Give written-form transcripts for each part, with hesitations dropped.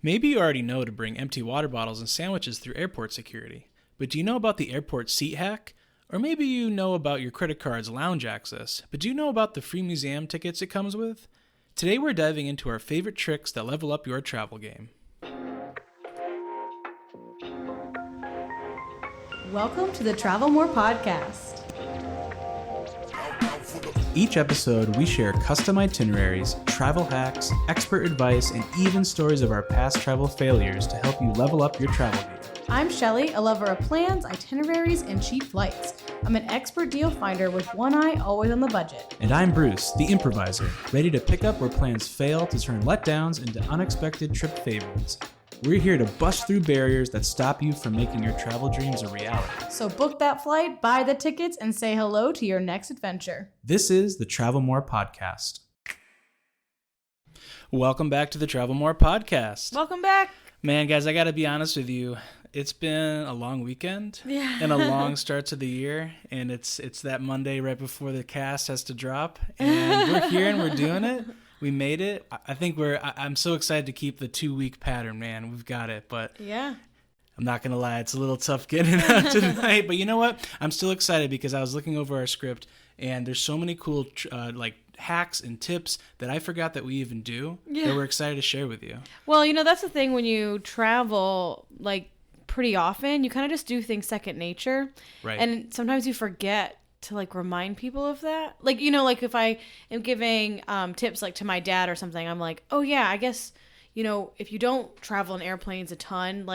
Maybe you already know to bring empty water bottles and sandwiches through airport security, but do you know about the airport seat hack? Or maybe you know about your credit card's lounge access, but do you know about the free museum tickets it comes with? Today we're diving into our favorite tricks that level up your travel game. Welcome to the Travel More podcast. Each episode, we share custom itineraries, travel hacks, expert advice, and even stories of our past travel failures to help you level up your travel game. I'm Shelly, a lover of plans, itineraries, and cheap flights. I'm an expert deal finder with one eye always on the budget. And I'm Bruce, the improviser, ready to pick up where plans fail to turn letdowns into unexpected trip favorites. We're here to bust through barriers that stop you from making your travel dreams a reality. So book that flight, buy the tickets, and say hello to your next adventure. This is the Travel More Podcast. Welcome back to the Travel More Podcast. Welcome back. Man, guys, I got to be honest with you. It's been a long weekend and a long start to the year, and it's that Monday right before the cast has to drop, and we're here and we're doing it. We made it. I think I'm so excited to keep the 2-week pattern, man. We've got it, but yeah, I'm not going to lie. It's a little tough getting it out tonight, but you know what? I'm still excited because I was looking over our script and there's so many cool hacks and tips that I forgot that we even do that we're excited to share with you. Well, that's the thing when you travel, pretty often, you kind of just do things second nature. Right. And sometimes you forget to remind people of that. If I am giving tips to my dad or something, I'm like, oh yeah, I guess, if you don't travel in airplanes a ton,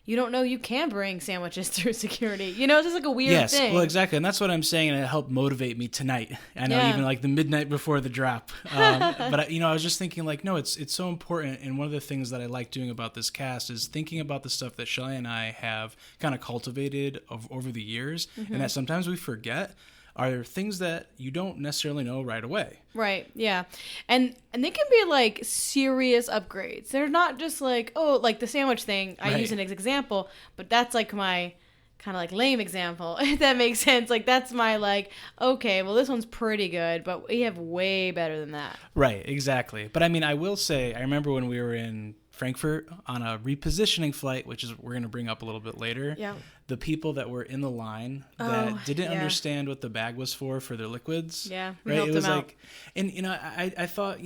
you don't know you can bring sandwiches through security. It's just a weird thing. Yes, well, exactly. And that's what I'm saying, and it helped motivate me tonight. I know, even the midnight before the drop. But, I was just thinking, no, it's so important. And one of the things that I like doing about this cast is thinking about the stuff that Shelly and I have kind of cultivated over the years, and that sometimes we forget are things that you don't necessarily know right away. Right, yeah. And they can be serious upgrades. They're not just the sandwich thing I use an example, but that's my kind of lame example, if that makes sense. That's my okay, well this one's pretty good, but we have way better than that. Right, exactly. But I will say, I remember when we were in Frankfurt on a repositioning flight, which is we're going to bring up a little bit later. Yeah. The people that were in the line that didn't understand what the bag was for their liquids. Yeah, we helped it was them out. And I thought,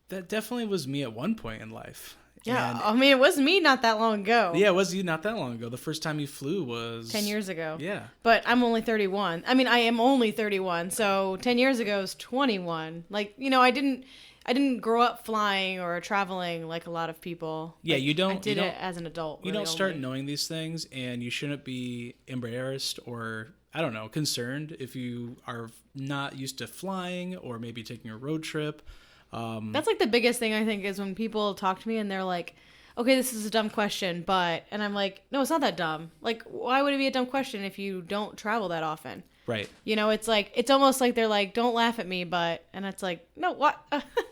that definitely was me at one point in life. Yeah, and, it was me not that long ago. Yeah, it was you not that long ago. The first time you flew was 10 years ago. Yeah. But I'm only 31. I am only 31, so 10 years ago is 21. I didn't grow up flying or traveling like a lot of people. Yeah, you don't. I did it as an adult. You don't start knowing these things, and you shouldn't be embarrassed or, I don't know, concerned if you are not used to flying or maybe taking a road trip. That's the biggest thing I think is when people talk to me and they're like, okay, this is a dumb question, but, and I'm like, no, it's not that dumb. Why would it be a dumb question if you don't travel that often? Right. It's it's almost like they're like, don't laugh at me, but, and it's like, no, what?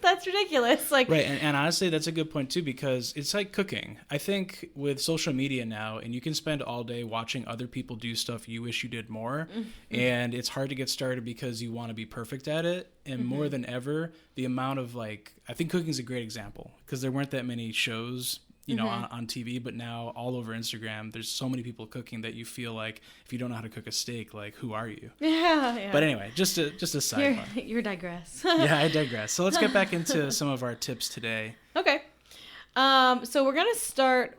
That's ridiculous. Right. And honestly, that's a good point too, because it's like cooking. I think with social media now, and you can spend all day watching other people do stuff you wish you did more. Mm-hmm. And it's hard to get started because you want to be perfect at it. And more than ever, the amount of I think cooking is a great example because there weren't that many shows on TV, but now all over Instagram, there's so many people cooking that you feel like if you don't know how to cook a steak, who are you? Yeah. But anyway, just a sidebar. You digress. Yeah, I digress. So let's get back into some of our tips today. Okay. So we're going to start,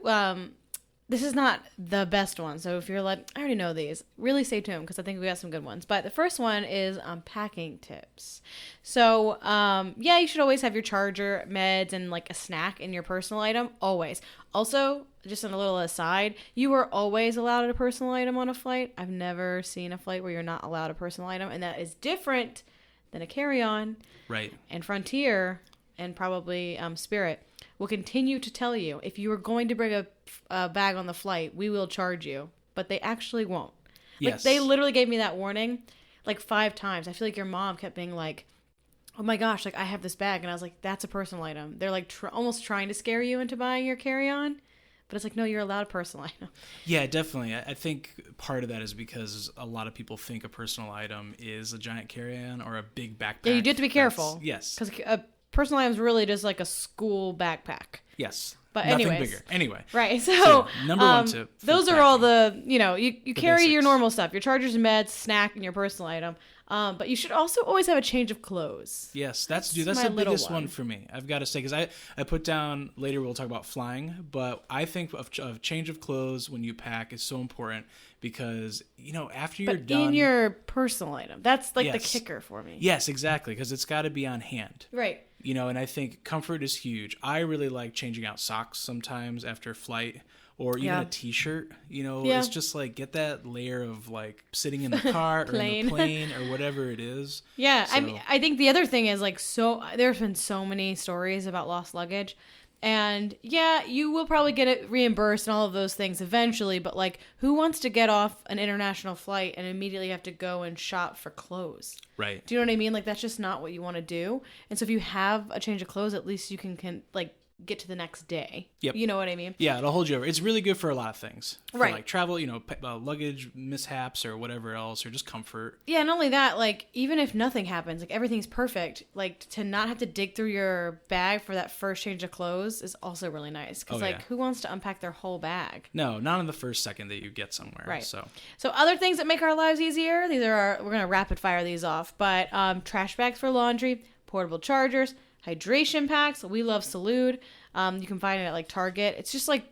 this is not the best one. So if you're I already know these, really stay tuned because I think we got some good ones. But the first one is packing tips. So, you should always have your charger, meds, and a snack in your personal item, always. Also, just on a little aside, you are always allowed a personal item on a flight. I've never seen a flight where you're not allowed a personal item, and that is different than a carry-on. Right. And Frontier, and probably Spirit, will continue to tell you, if you are going to bring a bag on the flight, we will charge you. But they actually won't. Yes. They literally gave me that warning 5 times. I feel like your mom kept being like, oh my gosh, I have this bag. And I was like, that's a personal item. They're almost trying to scare you into buying your carry-on. But it's no, you're allowed a personal item. Yeah, definitely. I think part of that is because a lot of people think a personal item is a giant carry-on or a big backpack. Yeah, you do have to be careful. Yes. Because a personal item is really just a school backpack. Yes. But nothing anyways. bigger. Anyway. Right. So number one tip. Those are packing. all the, you carry your basics. normal stuff, your chargers and meds, snack, and your personal item. But you should also always have a change of clothes. Yes, that's the my little biggest one for me. I've got to say, because I put down, later we'll talk about flying, but I think of change of clothes when you pack is so important because, after you're done. In your personal item. That's like the Yes. kicker for me. Yes, exactly, because it's got to be on hand. Right. And I think comfort is huge. I really like changing out socks sometimes after flight. Or even Yeah. a t-shirt, Yeah. it's just like get that layer of like sitting in the car or in the plane or whatever it is. Yeah, So, I think the other thing is there's been so many stories about lost luggage, and yeah, you will probably get it reimbursed and all of those things eventually, but like who wants to get off an international flight and immediately have to go and shop for clothes? right. Do you know what I mean? Like that's just not what you want to do. And so if you have a change of clothes, at least you can like get to the next day. Yep. You know what I mean? Yeah, it'll hold you over. It's really good for a lot of things. For Right. like travel, luggage mishaps or whatever else, or just comfort. Yeah, not only that, like, even if nothing happens, like, everything's perfect, like, to not have to dig through your bag for that first change of clothes is also really nice. Because, yeah. who wants to unpack their whole bag? No, not in the first second that you get somewhere. Right. So other things that make our lives easier, we're going to rapid fire these off, but trash bags for laundry, portable chargers, hydration packs. We love Salud. You can find it at like Target. It's just like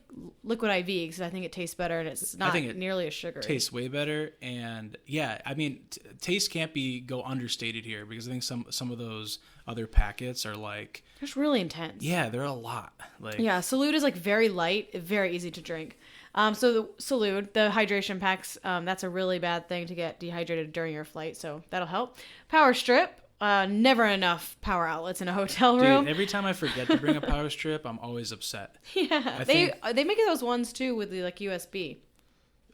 liquid IV because I think it tastes better and it's not nearly as sugary. Tastes way better, and yeah, I mean, taste can't go understated here because I think some of those other packets are like it's really intense. Yeah, they're a lot. Like yeah, Salud is like very light, very easy to drink. So the Salud, the hydration packs, that's a really bad thing to get dehydrated during your flight, so that'll help. Power strip. Never enough power outlets in a hotel room. Dude, every time I forget to bring a power strip, I'm always upset. Yeah, they make those ones too with the like USB.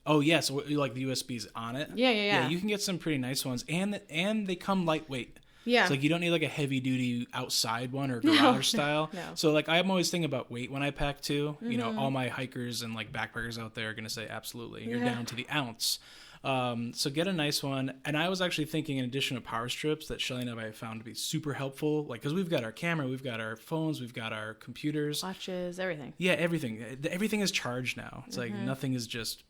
Oh yes, like the USBs on it. Yeah. You can get some pretty nice ones, and they come lightweight. Yeah, it's like you don't need like a heavy duty outside one or garage style. No. So like I'm always thinking about weight when I pack too. Mm-hmm. All my hikers and like backpackers out there are gonna say absolutely. You're down to the ounce. So get a nice one. And I was actually thinking, in addition to power strips, that Shelly and I found to be super helpful. Like, because we've got our camera, we've got our phones, we've got our computers, watches, everything. Yeah, everything. Everything is charged now. It's like nothing is just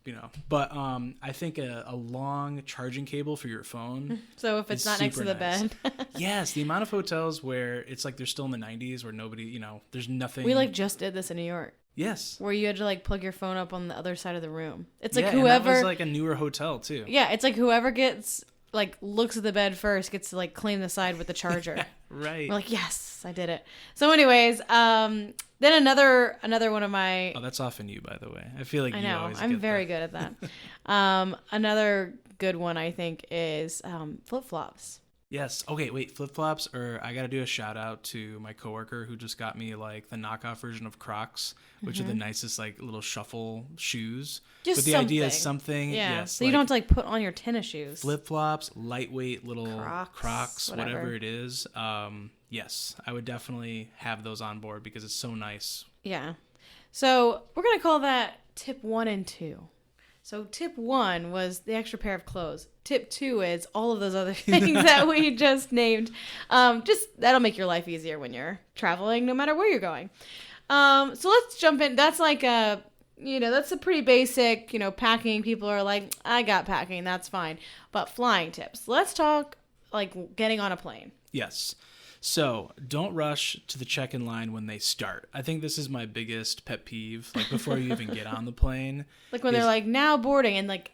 But I think a long charging cable for your phone. So if it's not next to the bed. Yes, the amount of hotels where it's like they're still in the 90s, where nobody, there's nothing. We like just did this in New York. Yes. Where you had to like plug your phone up on the other side of the room. It's like and whoever. that was like a newer hotel too. Yeah, it's like whoever gets like looks at the bed first gets to like claim the side with the charger. Right. We're like, yes, I did it. So, anyways, then another one of my. Oh, that's often you, by the way. I feel like I you know always. I'm very good at that. Another good one I think is flip flops. Yes. Okay, wait, flip-flops, or I got to do a shout out to my coworker who just got me like the knockoff version of Crocs, which are the nicest like little shuffle shoes. Just but the idea is something. Yeah. Yes. So you don't have to like put on your tennis shoes. Flip-flops, lightweight little Crocs, whatever. whatever it is. Yes, I would definitely have those on board because it's so nice. Yeah. So we're going to call that tip 1 and 2. So tip 1 was the extra pair of clothes. Tip 2 is all of those other things that we just named. Just that'll make your life easier when you're traveling, no matter where you're going. So let's jump in. That's like that's a pretty basic, packing. People are like, I got packing. That's fine. But flying tips. Let's talk like getting on a plane. Yes. So don't rush to the check-in line when they start. I think this is my biggest pet peeve. Like before you even get on the plane. Like when they're like now boarding and like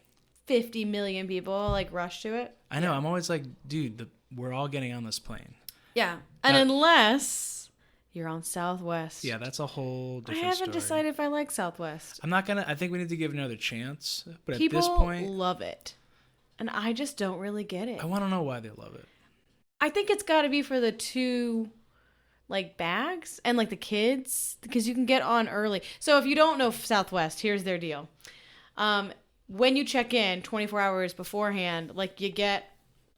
50 million people like rush to it. I know. I'm always like, dude, we're all getting on this plane. Yeah. And unless you're on Southwest. Yeah, that's a whole different I haven't story. decided if I like Southwest. I think we need to give it another chance. But People at this point, love it. And I just don't really get it. I want to know why they love it. I think it's got to be for the 2 like bags and like the kids because you can get on early. So if you don't know Southwest, here's their deal. When you check in 24 hours beforehand, like you get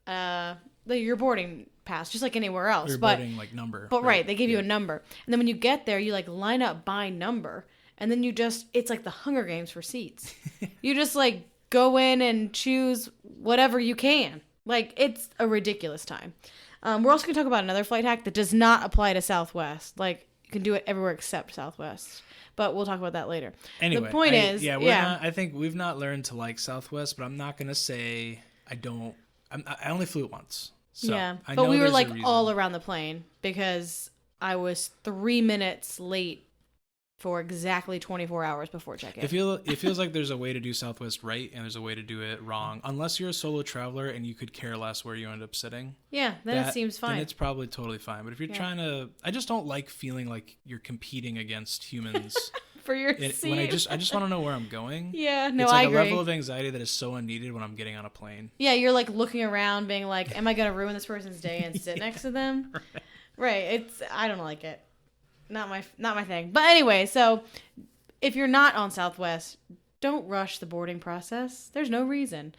your boarding pass just like anywhere else. Your boarding like number. But right, they give you a number. And then when you get there, you like line up by number. And then it's like the Hunger Games for seats. You just like go in and choose whatever you can. Like, it's a ridiculous time. We're also going to talk about another flight hack that does not apply to Southwest. Like, can do it everywhere except Southwest. But we'll talk about that later. Anyway, the point is, I think we've not learned to like Southwest, but I'm not gonna say I don't. I only flew it once. So but we were like all around the plane because I was 3 minutes late for exactly 24 hours before check-in. It feels like there's a way to do Southwest right and there's a way to do it wrong. Unless you're a solo traveler and you could care less where you end up sitting. Yeah, then it seems fine. Then it's probably totally fine. But if you're trying to... I just don't like feeling like you're competing against humans. For your seat. When I just want to know where I'm going. Yeah, no, it's like I agree. a level of anxiety that is so unneeded when I'm getting on a plane. Yeah, you're like looking around being like, am I going to ruin this person's day and sit next to them? Right. I don't like it. Not my thing. But anyway, so if you're not on Southwest, don't rush the boarding process. There's no reason.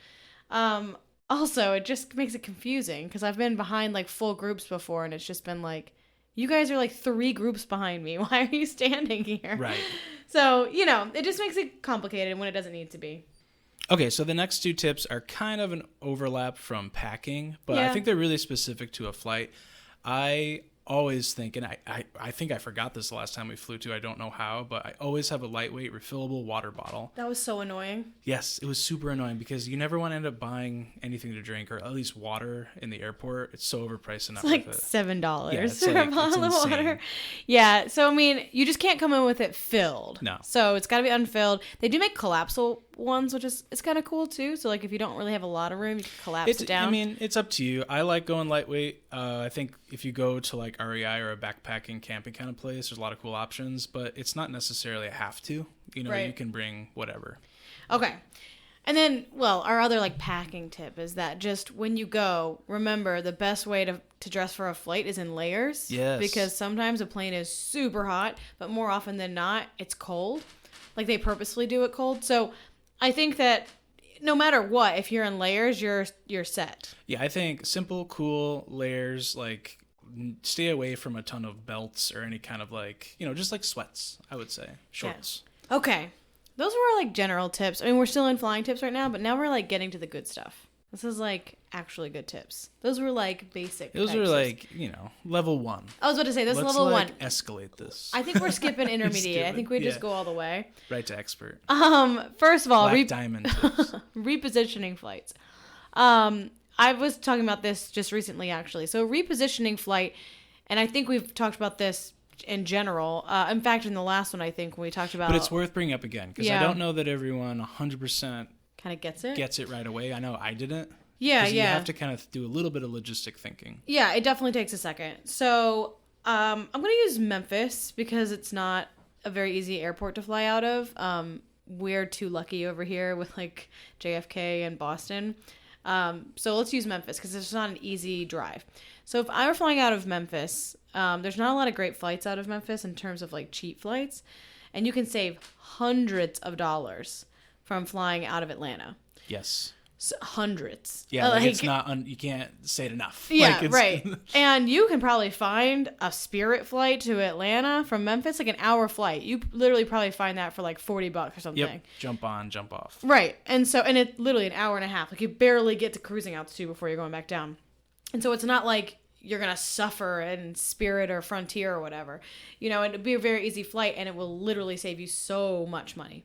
Also, it just makes it confusing because I've been behind like full groups before and it's just been like, you guys are like 3 groups behind me. Why are you standing here? Right. So, it just makes it complicated when it doesn't need to be. Okay, so the next 2 tips are kind of an overlap from packing, but I think they're really specific to a flight. I always think, and I think I forgot this the last time we flew too, I don't know how, but I always have a lightweight refillable water bottle. That was so annoying. Yes, it was super annoying because you never want to end up buying anything to drink or at least water in the airport. It's so overpriced and not worth it. It's like $7 for a bottle of water. Yeah, so I mean, you just can't come in with it filled. No. So it's got to be unfilled. They do make collapsible ones, which is it's kind of cool too. So like if you don't really have a lot of room, you can collapse it down. I mean, it's up to you. I like going lightweight. I think if you go to like REI or a backpacking camping kind of place, there's a lot of cool options, but it's not necessarily a have to. Right. You can bring whatever. Okay. And then, our other like packing tip is that just when you go, remember the best way to dress for a flight is in layers. Yes. Because sometimes a plane is super hot, but more often than not, it's cold. Like they purposefully do it cold. So I think that no matter what, if you're in layers, you're set. Yeah, I think simple, cool layers, like stay away from a ton of belts or any kind of like, just like sweats, I would say. Shorts. Yeah. Okay. Those were like general tips. I mean, we're still in flying tips right now, but now we're like getting to the good stuff. This is like actually good tips. Those were like basic. Those were like, level 1. I was about to say, this is level 1. Let's escalate this. I think we're skipping intermediate. I think we just go all the way. Right to expert. First of all, diamond tips. Repositioning flights. I was talking about this just recently, actually. So repositioning flight, and I think we've talked about this in general. In fact, in the last one, I think we talked about. But it's worth bringing up again because I don't know that everyone 100% kind of gets it right away. I know I didn't. Yeah. You have to kind of do a little bit of logistic thinking. Yeah, it definitely takes a second. So I'm going to use Memphis because it's not a very easy airport to fly out of. We're too lucky over here with like JFK and Boston. So let's use Memphis because it's not an easy drive. So if I were flying out of Memphis, there's not a lot of great flights out of Memphis in terms of like cheap flights. And you can save hundreds of dollars from flying out of Atlanta. Yes. So, hundreds. Yeah, it's not, you can't say it enough. Yeah, right. And you can probably find a Spirit flight to Atlanta from Memphis, like an hour flight. You literally probably find that for like $40 or something. Yep, jump on, jump off. Right. And it's literally an hour and a half. Like you barely get to cruising altitude before you're going back down. And so it's not like you're going to suffer in Spirit or Frontier or whatever. It'd be a very easy flight and it will literally save you so much money.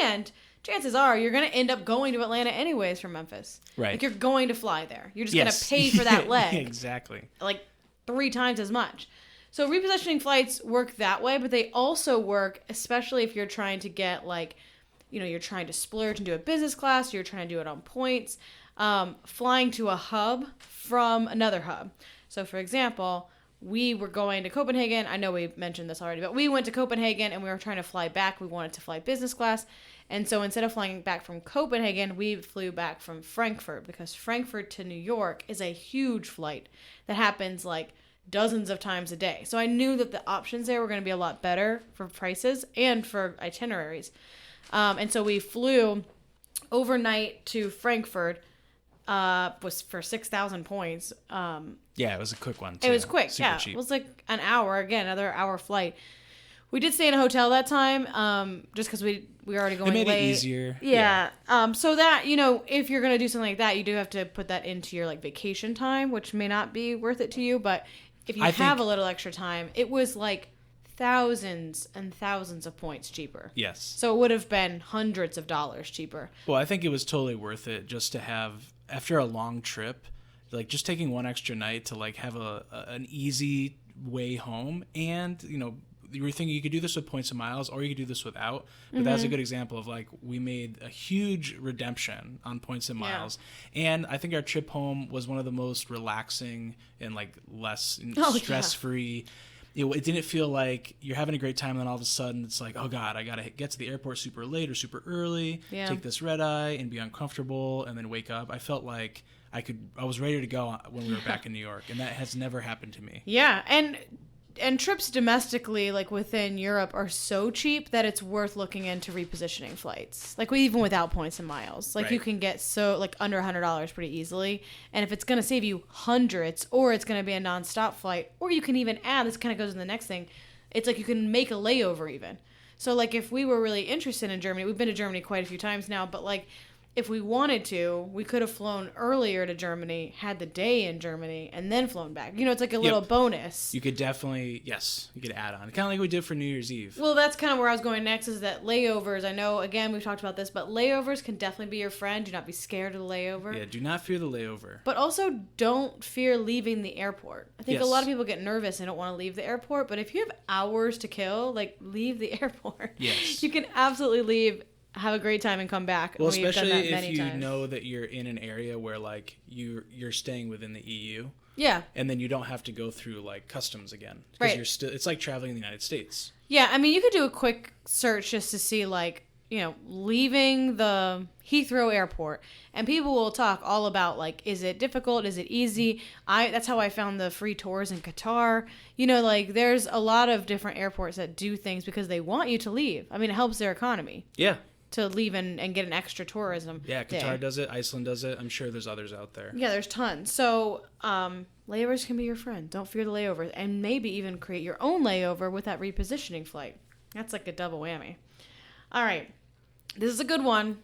And chances are you're going to end up going to Atlanta anyways from Memphis. Right. Like you're going to fly there. You're just going to pay for that leg. Exactly. Like 3 times as much. So repositioning flights work that way, but they also work, especially if you're trying to get like, you're trying to splurge and do a business class, you're trying to do it on points, flying to a hub from another hub. So for example, we were going to Copenhagen. I know we mentioned this already, but we went to Copenhagen and we were trying to fly back. We wanted to fly business class. And so instead of flying back from Copenhagen, we flew back from Frankfurt because Frankfurt to New York is a huge flight that happens like dozens of times a day. So I knew that the options there were going to be a lot better for prices and for itineraries. And so we flew overnight to Frankfurt, was for 6,000 points. Yeah, it was a quick one, too. It was quick, Super yeah. cheap. It was like an hour, again, another hour flight. We did stay in a hotel that time, just because we were already going late. It made it easier. Yeah. So that, if you're going to do something like that, you do have to put that into your, like, vacation time, which may not be worth it to you. But if you have a little extra time, it was, like, thousands and thousands of points cheaper. Yes. So it would have been hundreds of dollars cheaper. Well, I think it was totally worth it just to have, after a long trip, like just taking one extra night to like have an easy way home. And, you know, you were thinking you could do this with points and miles, or you could do this without. But that's a good example of like we made a huge redemption on points and miles. And I think our trip home was one of the most relaxing and like less stress-free. It didn't feel like you're having a great time and then all of a sudden it's like, oh God, I got to get to the airport super late or super early, take this red eye and be uncomfortable and then wake up. I felt like I was ready to go when we were back in New York, and that has never happened to me. Yeah, and trips domestically, like within Europe, are so cheap that it's worth looking into repositioning flights. Like even without points and miles, like you can get so like under $100 pretty easily. And if it's going to save you hundreds, or it's going to be a nonstop flight, or you can even add, this kind of goes in the next thing, it's like you can make a layover even. So like if we were really interested in Germany, we've been to Germany quite a few times now, but like if we wanted to, we could have flown earlier to Germany, had the day in Germany, and then flown back. You know, it's like a little bonus. You could definitely, you could add on. Kind of like we did for New Year's Eve. Well, that's kind of where I was going next, is that layovers, I know, again, we've talked about this, but layovers can definitely be your friend. Do not be scared of the layover. Yeah, do not fear the layover. But also don't fear leaving the airport. I think a lot of people get nervous and don't want to leave the airport, but if you have hours to kill, like, leave the airport. Yes. You can absolutely leave, have a great time, and come back. Well, especially if you know that you're in an area where like you're staying within the EU. Yeah. And then you don't have to go through like customs again. Because you're still, it's like traveling in the United States. Yeah, I mean, you could do a quick search just to see like, you know, leaving the Heathrow airport, and people will talk all about like, is it difficult? Is it easy? That's how I found the free tours in Qatar. You know, like there's a lot of different airports that do things because they want you to leave. I mean, it helps their economy. Yeah. To leave and get an extra tourism. Yeah, Qatar does it. Iceland does it. I'm sure there's others out there. Yeah, there's tons. So layovers can be your friend. Don't fear the layovers. And maybe even create your own layover with that repositioning flight. That's like a double whammy. All right. This is a good one.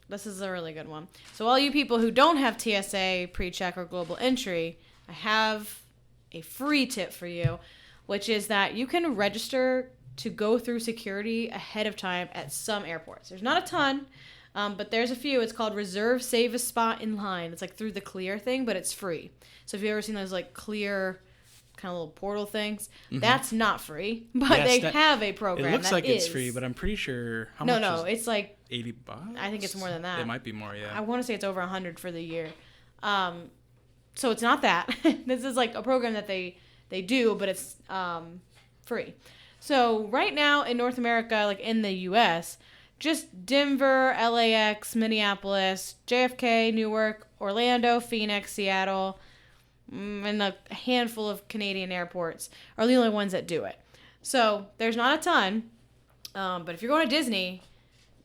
This is a really good one. So all you people who don't have TSA, pre-check, or global entry, I have a free tip for you, which is that you can register to go through security ahead of time at some airports. There's not a ton, but there's a few. It's called Reserve Save a Spot in Line. It's like through the Clear thing, but it's free. So if you've ever seen those like Clear kind of little portal things, that's not free, but they have a program. It looks like it's free, but I'm pretty sure how much No, it's like $80. I think it's more than that. It might be more, yeah. I want to say it's over 100 for the year. So it's not that. This is like a program that they do, but it's free. So right now in North America, like in the U.S., just Denver, LAX, Minneapolis, JFK, Newark, Orlando, Phoenix, Seattle, and a handful of Canadian airports are the only ones that do it. So there's not a ton, but if you're going to Disney,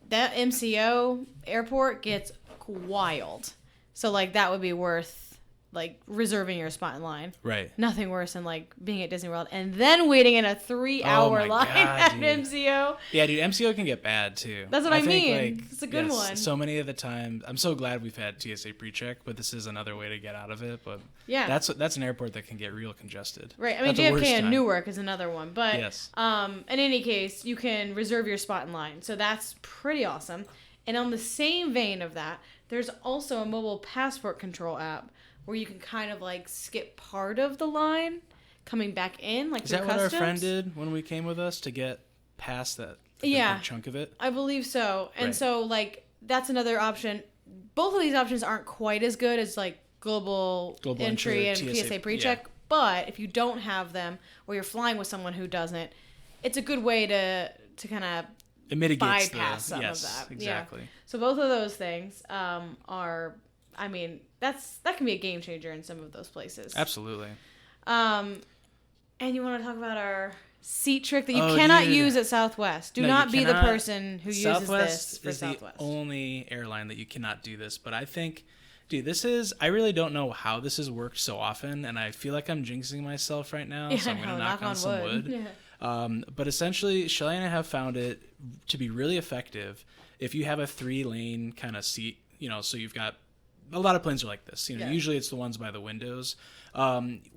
that MCO airport gets wild. So like that would be worth like reserving your spot in line. Right. Nothing worse than like being at Disney World and then waiting in a 3-hour line at MCO. Yeah, dude, MCO can get bad too. That's what I mean. Like, it's a good one. So many of the time, I'm so glad we've had TSA pre-check, but this is another way to get out of it. But yeah, that's an airport that can get real congested. Right. I mean, JFK and Newark is another one, but yes. In any case, you can reserve your spot in line, so that's pretty awesome. And on the same vein of that, there's also a mobile passport control app where you can kind of like skip part of the line coming back in, like is that what our friend did when we came with us to get past that big chunk of it? I believe so. And so like that's another option. Both of these options aren't quite as good as like global entry and TSA pre-check, but if you don't have them or you're flying with someone who doesn't, it's a good way to kind of it mitigates bypass some of that. Exactly. Yeah. So both of those things are, I mean, that can be a game changer in some of those places. Absolutely. And you want to talk about our seat trick that you cannot use at Southwest. Do not be the person who uses this for Southwest. Southwest is the only airline that you cannot do this, but I think, dude, I really don't know how this has worked so often, and I feel like I'm jinxing myself right now, so I'm going to knock on some wood. Yeah. But essentially, Shelly and I have found it to be really effective if you have a 3-lane kind of seat, you know, so you've got a lot of planes are like this. You know, usually it's the ones by the windows.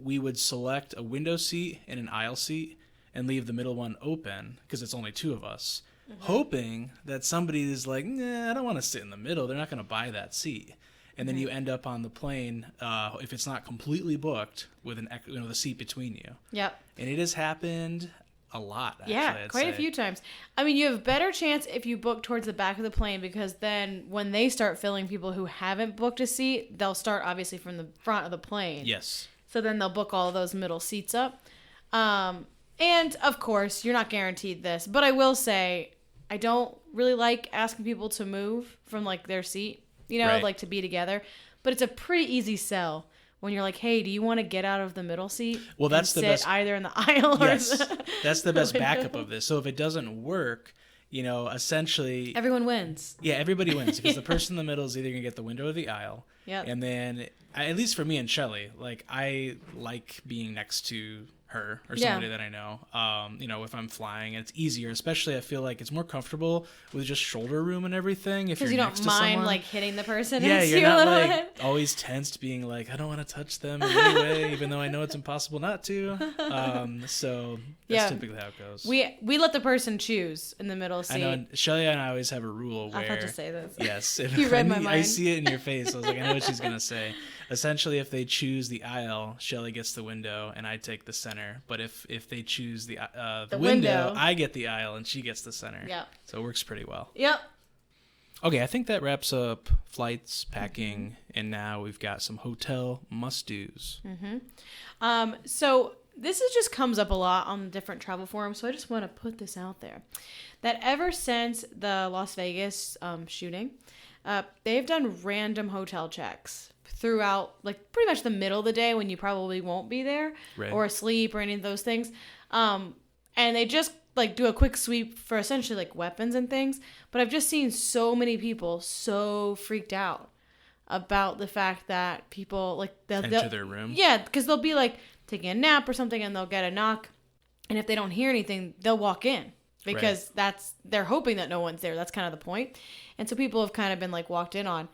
We would select a window seat and an aisle seat, and leave the middle one open because it's only 2 of us, hoping that somebody is like, nah, I don't want to sit in the middle. They're not going to buy that seat. And then you end up on the plane, if it's not completely booked, with the seat between you. Yep. And it has happened a lot, actually. Yeah, quite a few times. I mean, you have better chance if you book towards the back of the plane, because then when they start filling people who haven't booked a seat, they'll start obviously from the front of the plane. Yes. So then they'll book all of those middle seats up. And of course, you're not guaranteed this, but I will say I don't really like asking people to move from like their seat, like to be together. But it's a pretty easy sell when you're like, hey, do you want to get out of the middle seat? Well, that's the best. Either in the aisle or that's the best backup of this. So if it doesn't work, essentially everyone wins. Yeah, everybody wins because the person in the middle is either going to get the window or the aisle. Yeah. And then, at least for me and Shelly, like I like being next to her or somebody that I know. If I'm flying, it's easier. Especially, I feel like it's more comfortable with just shoulder room and everything. If you're you next don't mind someone. like hitting the person. Yeah, you're you not a like bit. always tensed, being like, I don't want to touch them in any way, even though I know it's impossible not to. So that's typically how it goes. We let the person choose in the middle seat. I know Shelly and I always have a rule where I thought to say this. Yes, You read my mind. I see it in your face. I was like, I know what she's gonna say. Essentially, if they choose the aisle, Shelly gets the window and I take the center. But if they choose the window, I get the aisle and she gets the center. Yeah. So it works pretty well. Yep. Okay, I think that wraps up flights, packing, and now we've got some hotel must-dos. So this just comes up a lot on different travel forums, so I just want to put this out there. That ever since the Las Vegas shooting, they've done random hotel checks throughout, like, pretty much the middle of the day when you probably won't be there or asleep or any of those things. And they just, like, do a quick sweep for essentially, like, weapons and things. But I've just seen so many people so freaked out about the fact that people, like, they'll enter their room. Yeah, because they'll be, like, taking a nap or something and they'll get a knock. And if they don't hear anything, they'll walk in. Because they're hoping that no one's there. That's kind of the point. And so people have kind of been, like, walked in on.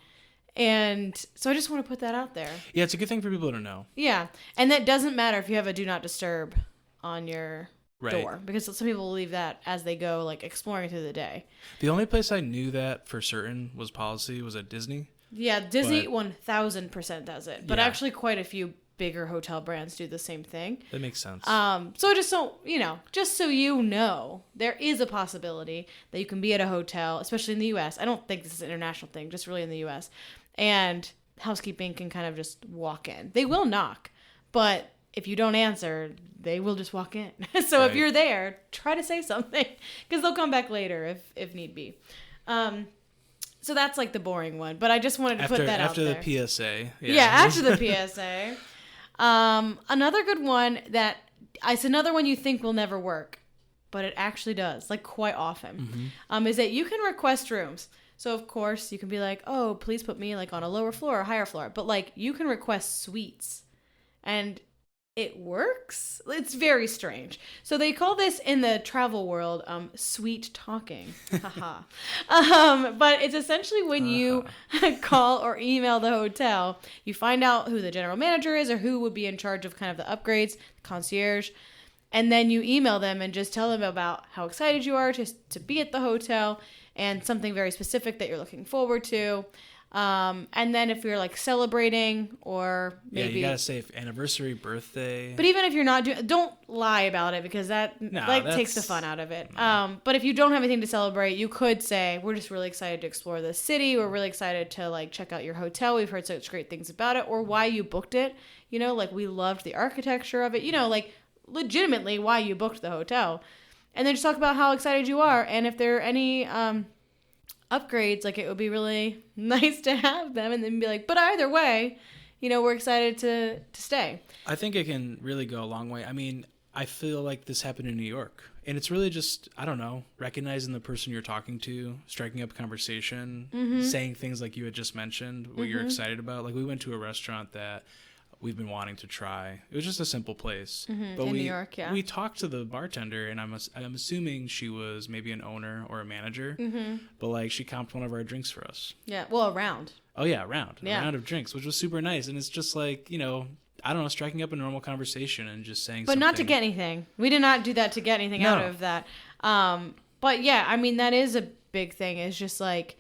And so I just want to put that out there. Yeah, it's a good thing for people to know. Yeah. And that doesn't matter if you have a do not disturb on your door. Because some people will leave that as they go, like, exploring through the day. The only place I knew that for certain was policy was at Disney. Yeah, Disney 1000% does it. But actually quite a few bigger hotel brands do the same thing. That makes sense. So just so you know, there is a possibility that you can be at a hotel, especially in the U.S. I don't think this is an international thing, just really in the U.S. And housekeeping can kind of just walk in. They will knock, but if you don't answer, they will just walk in. So if you're there, try to say something because they'll come back later if need be. So that's like the boring one, but I just wanted to put that out there. After the PSA. Yeah, after the PSA. Another good one that it's another one you think will never work, but it actually does, like quite often, is that you can request rooms. So of course you can be like, oh, please put me like on a lower floor or higher floor, but like you can request suites and it works. It's very strange. So they call this in the travel world, sweet talking. Haha. But it's essentially when you call or email the hotel, you find out who the general manager is or who would be in charge of kind of the upgrades, the concierge, and then you email them and just tell them about how excited you are to be at the hotel and something very specific that you're looking forward to. And then if you're like celebrating or maybe you gotta say anniversary, birthday. But even if you're not don't lie about it because that takes the fun out of it. But if you don't have anything to celebrate, you could say, we're just really excited to explore this city. We're really excited to like check out your hotel. We've heard such great things about it, or why you booked it. Like we loved the architecture of it, like legitimately why you booked the hotel. And then just talk about how excited you are. And if there are any, upgrades, like it would be really nice to have them, and then be like, but either way, we're excited to stay. I think it can really go a long way. I mean, I feel like this happened in New York, and it's really just, I don't know, recognizing the person you're talking to, striking up a conversation, saying things like you had just mentioned, what you're excited about. Like we went to a restaurant that we've been wanting to try. It was just a simple place. But in New York, yeah. We talked to the bartender, and I'm assuming she was maybe an owner or a manager. But like she comped one of our drinks for us. Yeah, well, a round. Oh yeah, a round of drinks, which was super nice. And it's just like, I don't know, striking up a normal conversation and just saying but something. not to get anything. We did not do that to get anything out of that. But yeah, I mean, that is a big thing. It's just like,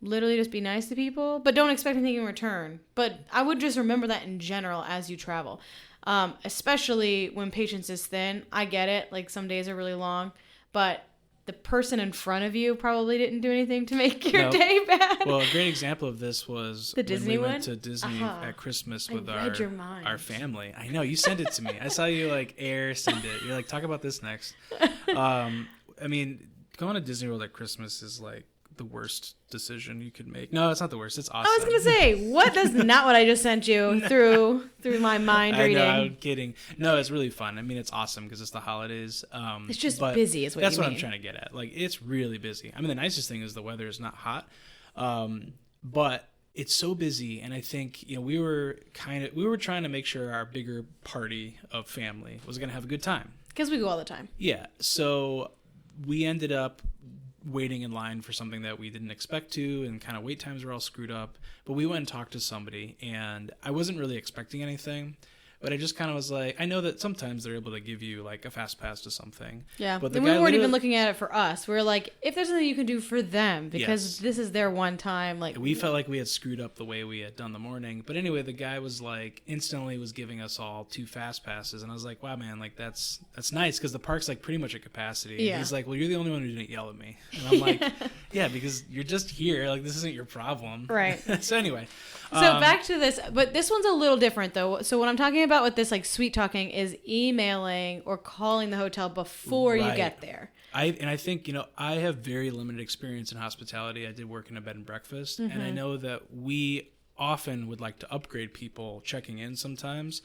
literally just be nice to people, but don't expect anything in return. But I would just remember that in general as you travel, especially when patience is thin. I get it. Like, some days are really long, but the person in front of you probably didn't do anything to make your day bad. Well, a great example of this was the Disney when we one? went to Disney at Christmas with our family. I know, you sent it to me. I saw you like send it. You're like, talk about this next. I mean, going to Disney World at Christmas is like the worst decision you could make. No, it's not the worst. It's awesome. I was gonna say, what does not what I just sent you through my mind reading? I know, I'm kidding. No, it's really fun. I mean, it's awesome because it's the holidays. It's just busy, is what that's you mean. what I'm trying to get at. Like, it's really busy. I mean, the nicest thing is the weather is not hot, but it's so busy. And I think, you know, we were trying to make sure our bigger party of family was gonna have a good time because we go all the time. Yeah, so we ended up waiting in line for something that we didn't expect to, and kind of wait times were all screwed up. But we went and talked to somebody, and I wasn't really expecting anything, but I just kind of was like, I know that sometimes they're able to give you like a fast pass to something. Yeah, but and we weren't even looking at it for us. We were like, if there's something you can do for them, because this is their one time. Like, we felt like we had screwed up the way we had done the morning. But anyway, the guy was like, instantly was giving us all 2 fast passes, and I was like, wow, man, like that's nice, because the park's like pretty much at capacity. Yeah. He's like, well, you're the only one who didn't yell at me, and I'm like, yeah, because you're just here. Like, this isn't your problem, right? So anyway. So back to this, but this one's a little different though. So what I'm talking about with this like sweet talking is emailing or calling the hotel before you get there. I think, you know, I have very limited experience in hospitality. I did work in a bed and breakfast, and I know that we often would like to upgrade people checking in sometimes,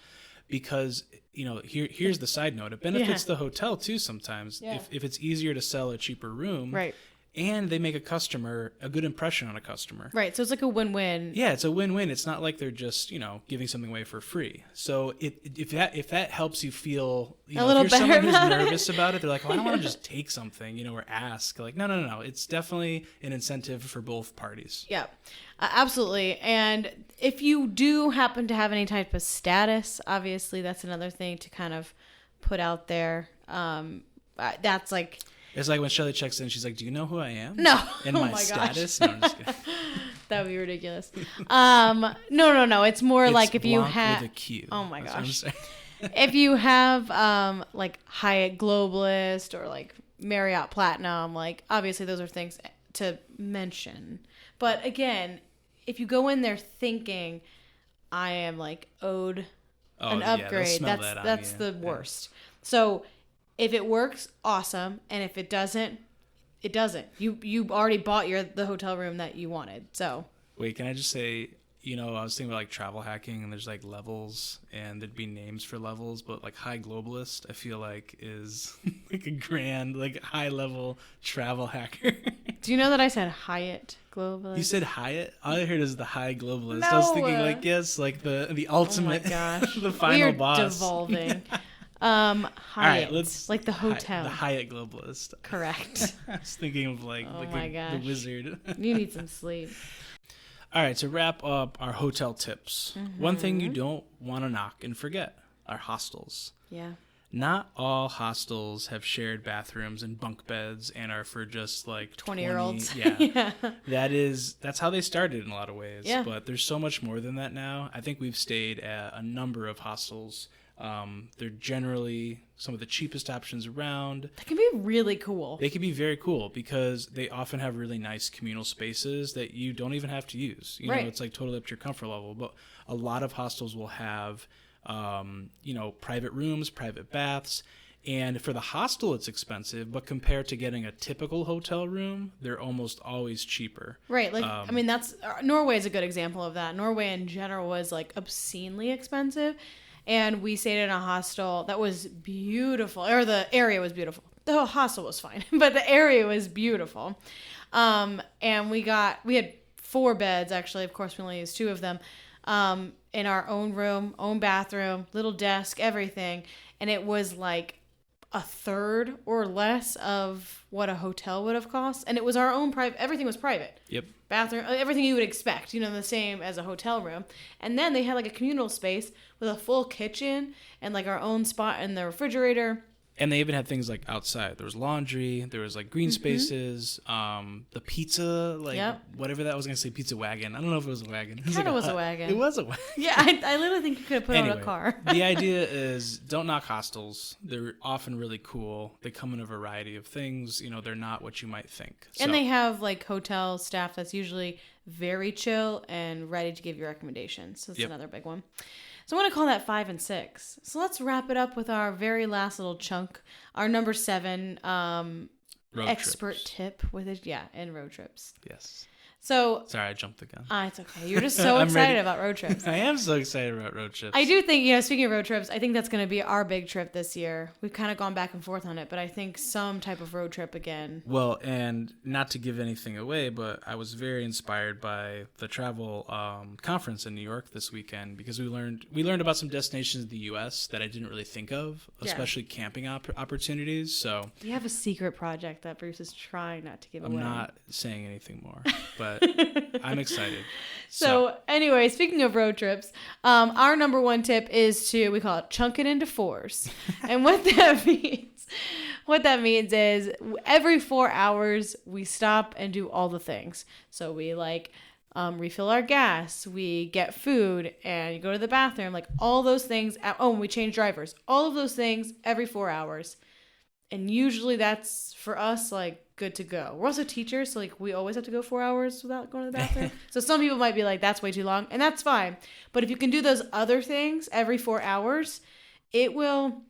because, you know, here's the side note. It benefits the hotel too sometimes. If it's easier to sell a cheaper room. Right. And they make a good impression on a customer. Right. So it's like a win-win. Yeah, it's a win-win. It's not like they're just, you know, giving something away for free. So if that helps you feel, you know, a little if you're better someone who's nervous about it, they're like, oh, I don't want to just take something, you know, or ask. Like, no. It's definitely an incentive for both parties. Yeah, absolutely. And if you do happen to have any type of status, obviously that's another thing to kind of put out there. That's like... It's like when Shelly checks in, she's like, do you know who I am? No. And my status? No, I'm just kidding. That would be ridiculous. No. It's more like if you have... with a Q. Oh my gosh. If you have like Hyatt Globalist or like Marriott Platinum, like obviously those are things to mention. But again, if you go in there thinking I am like owed an upgrade, that's the worst. So if it works, awesome, and if it doesn't, it doesn't. You already bought the hotel room that you wanted. So wait, can I just say, you know, I was thinking about like travel hacking, and there's like levels, and there'd be names for levels, but like High Globalist, I feel like is like a grand, like high level travel hacker. Do you know that I said Hyatt Globalist? You said Hyatt? All I heard is the High Globalist. No. I was thinking like, yes, like the ultimate, oh my gosh. the final boss. We are devolving. Hyatt, right, like the hotel. The Hyatt Globalist. Correct. I was thinking of like, the wizard. You need some sleep. All right, to wrap up our hotel tips, one thing you don't want to knock and forget are hostels. Yeah. Not all hostels have shared bathrooms and bunk beds and are for just like 20-year-olds. Yeah. That's how they started in a lot of ways. Yeah. But there's so much more than that now. I think we've stayed at a number of hostels. They're generally some of the cheapest options around. That can be really cool. They can be very cool because they often have really nice communal spaces that you don't even have to use. You know, it's like totally up to your comfort level. But a lot of hostels will have, you know, private rooms, private baths. And for the hostel, it's expensive, but compared to getting a typical hotel room, they're almost always cheaper. Right. Like, I mean, Norway is a good example of that. Norway in general was like obscenely expensive. And we stayed in a hostel that was beautiful, or the area was beautiful. The hostel was fine, but the area was beautiful. And we had 4 beds, actually. Of course, we only used 2 of them, in our own room, own bathroom, little desk, everything. And it was like a third or less of what a hotel would have cost. And it was our own private, everything was private. Yep. Bathroom, everything you would expect, the same as a hotel room. And then they had like a communal space with a full kitchen and like our own spot in the refrigerator. And they even had things like outside. There was laundry. There was like green spaces. The pizza, like whatever that was going to say, pizza wagon. I don't know if it was a wagon. It kind of was a wagon. It was a wagon. Yeah, I literally think you could have put it on a car. The idea is don't knock hostels. They're often really cool. They come in a variety of things. They're not what you might think. And they have like hotel staff that's usually very chill and ready to give you recommendations. So that's another big one. So I want to call that 5 and 6. So let's wrap it up with our very last little chunk, our number 7 expert tip with it. Yeah, in road trips. Yes. So sorry, I jumped the gun. It's okay. You're just so excited about road trips. I am so excited about road trips. I do think, speaking of road trips, I think that's going to be our big trip this year. We've kind of gone back and forth on it, but I think some type of road trip again. Well, and not to give anything away, but I was very inspired by the travel conference in New York this weekend because we learned about some destinations in the U.S. that I didn't really think of, especially camping opportunities. So you have a secret project that Bruce is trying not to give away. I'm not saying anything more, but I'm excited. So anyway, speaking of road trips, our number 1 tip is we call it chunk it into 4s. And what that means is every 4 hours we stop and do all the things. So we refill our gas, we get food, and you go to the bathroom, like all those things. And we change drivers. All of those things every 4 hours. And usually that's for us like good to go. We're also teachers, so like we always have to go 4 hours without going to the bathroom. So some people might be like, that's way too long, and that's fine. But if you can do those other things every 4 hours, it will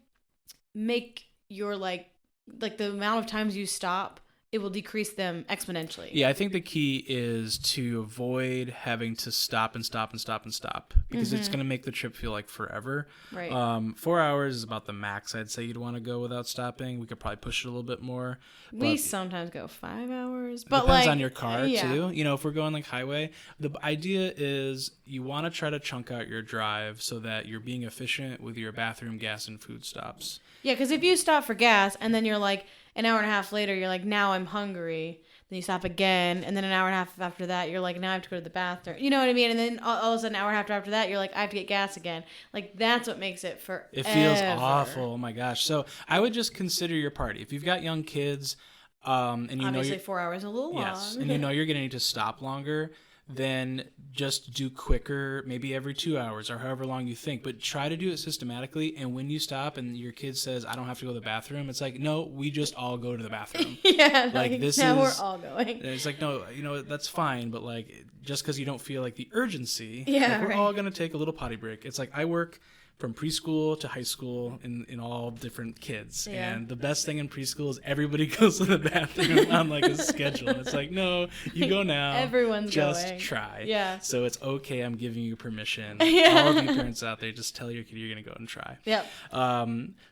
make your like the amount of times you stop, it will decrease them exponentially. Yeah, I think the key is to avoid having to stop and stop and stop and stop because it's going to make the trip feel like forever. Right. 4 hours is about the max I'd say you'd want to go without stopping. We could probably push it a little bit more. We sometimes go 5 hours, but depends on your car too. If we're going like highway, the idea is you want to try to chunk out your drive so that you're being efficient with your bathroom, gas, and food stops. Yeah, because if you stop for gas and then you're like an hour and a half later, you're like, now I'm hungry. Then you stop again. And then an hour and a half after that, you're like, now I have to go to the bathroom. You know what I mean? And then all of a sudden, an hour and a half after that, you're like, I have to get gas again. Like, that's what makes it forever. It feels awful. Oh, my gosh. So I would just consider your party. If you've got young kids and you obviously 4 hours is a little long. Yes, and you're going to need to stop longer, then just do quicker, maybe every 2 hours or however long you think. But try to do it systematically. And when you stop and your kid says, I don't have to go to the bathroom, it's like, no, we just all go to the bathroom. Yeah, like this now we're all going. It's like, no, that's fine. But like, just because you don't feel like the urgency, we're all going to take a little potty break. It's like I work from preschool to high school in all different kids. Yeah. And the best thing in preschool is everybody goes to the bathroom on like a schedule. And it's like, no, you go now. Everyone's just going. Try. Yeah. So it's okay. I'm giving you permission. Yeah. All of you parents out there, just tell your kid you're going to go and try. Yep.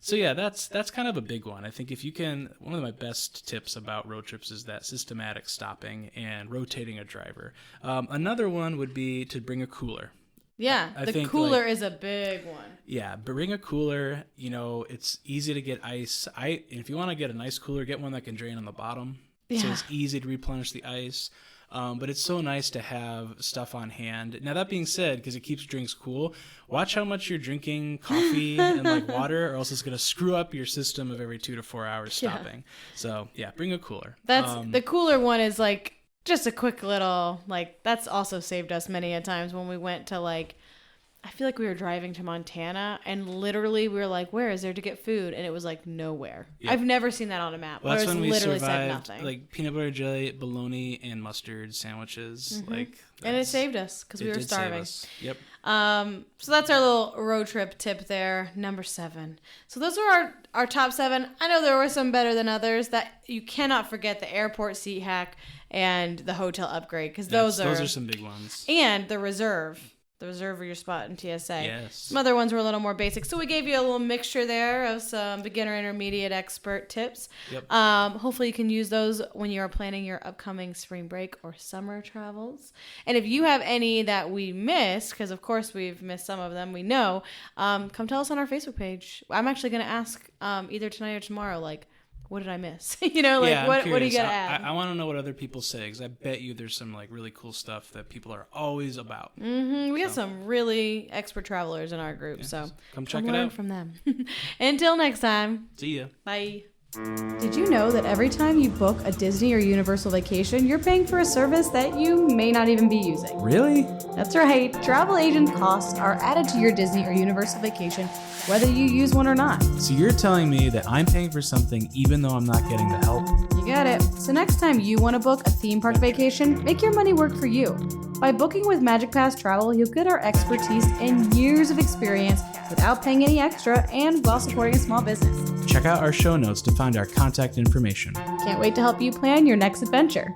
So yeah, that's kind of a big one. I think if you can, one of my best tips about road trips is that systematic stopping and rotating a driver. Another one would be to bring a cooler. Yeah, the cooler is a big one. Yeah, bring a cooler. It's easy to get ice. If you want to get a nice cooler, get one that can drain on the bottom. Yeah. So it's easy to replenish the ice. But it's so nice to have stuff on hand. Now, that being said, because it keeps drinks cool, watch how much you're drinking coffee and like water, or else it's going to screw up your system of every 2 to 4 hours stopping. Yeah. So yeah, bring a cooler. That's the cooler one is like just a quick little, like, that's also saved us many a times when we went to, like, I feel like we were driving to Montana and literally we were like, where is there to get food? And it was like nowhere. Yep. I've never seen that on a map. Well, that's when we survived like peanut butter jelly, bologna, and mustard sandwiches. Mm-hmm. And it saved us because we were starving. Yep. So that's our little road trip tip there, number 7. So those are our top 7. I know there were some better than others. That you cannot forget the airport seat hack and the hotel upgrade because those are some big ones. And the reserve reserve your spot in TSA. Yes. Some other ones were a little more basic. So we gave you a little mixture there of some beginner, intermediate, expert tips. Yep. Hopefully you can use those when you are planning your upcoming spring break or summer travels. And if you have any that we missed, because of course we've missed some of them, we know, come tell us on our Facebook page. I'm actually going to ask either tonight or tomorrow, like, what did I miss? What do you got to add? I want to know what other people say, because I bet you there's some like really cool stuff that people are always about. We got some really expert travelers in our group, so come check it out from them. Until next time. See ya. Bye. Did you know that every time you book a Disney or Universal vacation, you're paying for a service that you may not even be using? Really? That's right. Travel agent costs are added to your Disney or Universal vacation, whether you use one or not. So you're telling me that I'm paying for something even though I'm not getting the help? You got it. So next time you want to book a theme park vacation, make your money work for you. By booking with Magic Pass Travel, you'll get our expertise and years of experience without paying any extra and while supporting a small business. Check out our show notes to find our contact information. Can't wait to help you plan your next adventure.